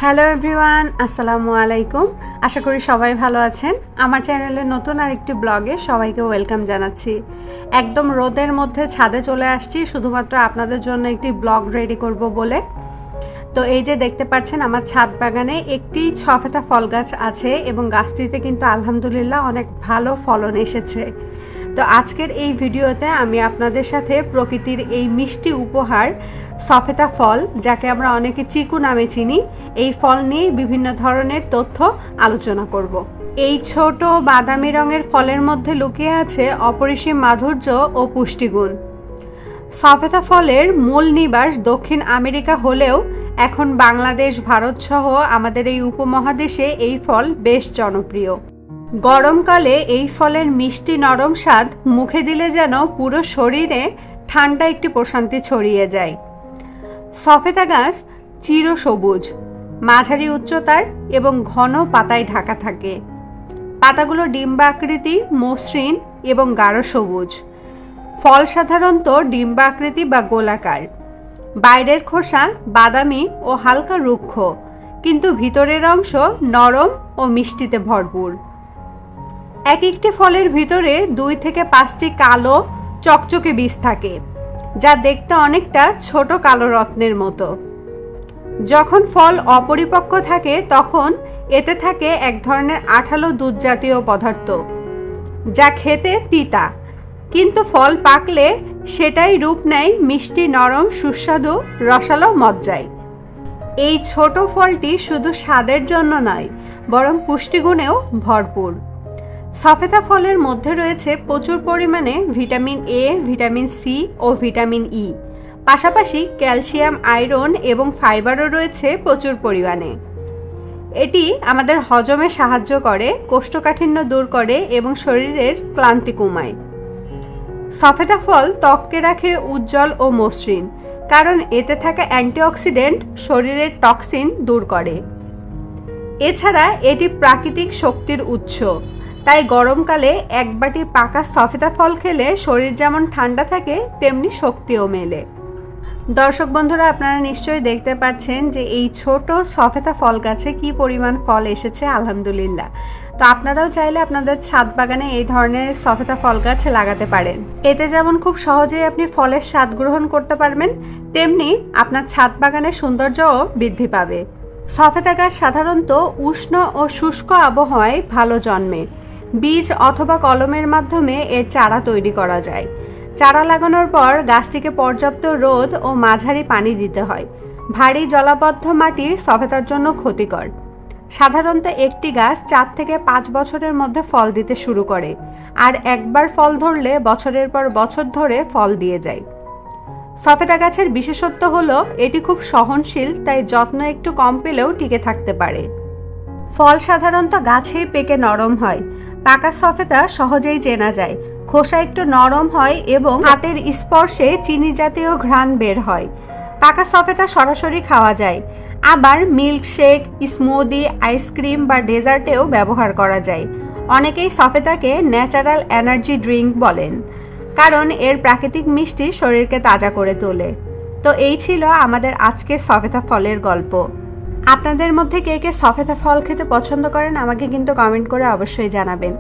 Hello everyone, আসসালামু আলাইকুম। আশা করি সবাই ভালো আছেন। আমার চ্যানেলে নতুন আরেকটি ব্লগে সবাইকে ওয়েলকাম জানাচ্ছি। একদম রোদের মধ্যে ছাদে চলে আসছি শুধুমাত্র আপনাদের জন্য একটি ব্লগ রেডি করব বলে। তো এই যে দেখতে পাচ্ছেন আমার ছাদ বাগানে একটি ছফেতা ফল গাছ আছে এবং গাছটিতে কিন্তু আলহামদুলিল্লাহ অনেক ভালো ফলন এসেছে। তো আজকের এই ভিডিওতে আমি আপনাদের সাথে প্রকৃতির এই মিষ্টি উপহার সফেতা ফল, যাকে আমরা অনেকে চিকু নামে চিনি, এই ফল নিয়ে বিভিন্ন ধরনের তথ্য আলোচনা করব। এই ছোট বাদামি রঙের ফলের মধ্যে লুকিয়ে আছে অপরিসীম মাধুর্য ও পুষ্টিগুণ। সফেতা ফলের মূল নিবাস দক্ষিণ আমেরিকা হলেও এখন বাংলাদেশ, ভারত সহ আমাদের এই উপমহাদেশে এই ফল বেশ জনপ্রিয়। গরমকালে এই ফলের মিষ্টি নরম স্বাদ মুখে দিলে যেন পুরো শরীরে ঠান্ডা একটি প্রশান্তি ছড়িয়ে যায়। সফেতা গাছ চিরসবুজ, মাঝারি উচ্চতার এবং ঘন পাতায় ঢাকা থাকে। পাতাগুলো ডিম্বাকৃতি, মসৃণ এবং গাঢ় সবুজ। ফল সাধারণত ডিম্বাকৃতি বা গোলাকার। বাইরের খোসা বাদামি ও হালকা রুক্ষ, কিন্তু ভিতরের অংশ নরম ও মিষ্টিতে ভরপুর। এক একটি ফলের ভিতরে 2 থেকে 5টি কালো চকচকে বীজ থাকে, যা দেখতে অনেকটা ছোট কালো রত্নের মতো। যখন ফল অপরিপক্ক থাকে তখন এতে থাকে এক ধরনের আঠালো দুধ জাতীয় পদার্থ, যা খেতে তিতা, কিন্তু ফল পাকলে সেটাই রূপ নেয় মিষ্টি নরম সুস্বাদু রসালো মজ্জায়। এই ছোট ফলটি শুধু স্বাদের জন্য নয়, বরং পুষ্টিগুণেও ভরপুর। সফেতা ফলের মধ্যে রয়েছে প্রচুর পরিমাণে ভিটামিন এ, ভিটামিন সি ও ভিটামিন ই, পাশাপাশি ক্যালসিয়াম, আয়রন এবং ফাইবারও রয়েছে প্রচুর পরিমাণে। এটি আমাদের হজমে সাহায্য করে, কোষ্ঠকাঠিন্য দূর করে এবং শরীরের ক্লান্তি কমায়। সফেতা ফল ত্বককে রাখে উজ্জ্বল ও মসৃণ, কারণ এতে থাকা অ্যান্টিঅক্সিডেন্ট শরীরের টক্সিন দূর করে। এছাড়া এটি প্রাকৃতিক শক্তির উৎস, তাই গরমকালে এক বাটি পাকা সফেতা ফল খেলে শরীর যেমন ঠান্ডা থাকে তেমনি শক্তিও মেলে। দর্শক বন্ধুরা, আপনারা নিশ্চয়ই দেখতে পাচ্ছেন যে এই ছোট সফেতা ফল গাছে কি পরিমাণ ফল এসেছে, আলহামদুলিল্লাহ। তো আপনারাও চাইলে আপনাদের ছাদ বাগানে এই ধরনের সফেতা ফল গাছ লাগাতে পারেন। এতে যেমন খুব সহজেই আপনি ফলের স্বাদ গ্রহণ করতে পারবেন, তেমনি আপনার ছাদ বাগানের সৌন্দর্যও বৃদ্ধি পাবে। সফেতা গাছ সাধারণত উষ্ণ ও শুষ্ক আবহাওয়ায় ভালো জন্মে। বীজ অথবা কলমের মাধ্যমে এর চারা তৈরি করা যায়। চারা লাগানোর পর গাছটিকে পর্যাপ্ত রোদ ও মাঝারি পানি দিতে হয়। ভারী জলাবদ্ধ মাটি সফেতার জন্য ক্ষতিকর। সাধারণত একটি গাছ 4 থেকে 5 বছরের মধ্যে ফল দিতে শুরু করে, আর একবার ফল ধরলে বছরের পর বছর ধরে ফল দিয়ে যায়। সফেতা গাছের বিশেষত্ব হলো এটি খুব সহনশীল, তাই যত্ন একটু কম পেলেও টিকে থাকতে পারে। ফল সাধারণত গাছেই পেকে নরম হয়। পাকা সফেতা সহজেই চেনা যায়। খোসা একটু নরম হয় এবং হাতের স্পর্শে চিনি জাতীয় ঘ্রাণ বের হয়। পাকা সফেতা সরাসরি খাওয়া যায়, আবার মিল্কশেক, স্মুদি, আইসক্রিম বা ডেজার্টেও ব্যবহার করা যায়। অনেকেই সফেতাকে ন্যাচারাল এনার্জি ড্রিঙ্ক বলেন, কারণ এর প্রাকৃতিক মিষ্টি শরীরকে তাজা করে তোলে। তো এই ছিল আমাদের আজকের সফেতা ফলের গল্প। আপনাদের মধ্যে কে কে সফেতা ফল খেতে পছন্দ করেন আমাকে কিন্তু কমেন্ট করে অবশ্যই জানাবেন।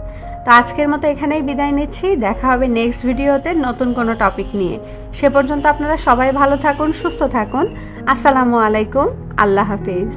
তো আজকের মতো এখানেই বিদায় নিচ্ছি। দেখা হবে নেক্সট ভিডিওতে নতুন কোনো টপিক নিয়ে। সে পর্যন্ত আপনারা সবাই ভালো থাকুন, সুস্থ থাকুন। আসসালামু আলাইকুম, আল্লাহ হাফিজ।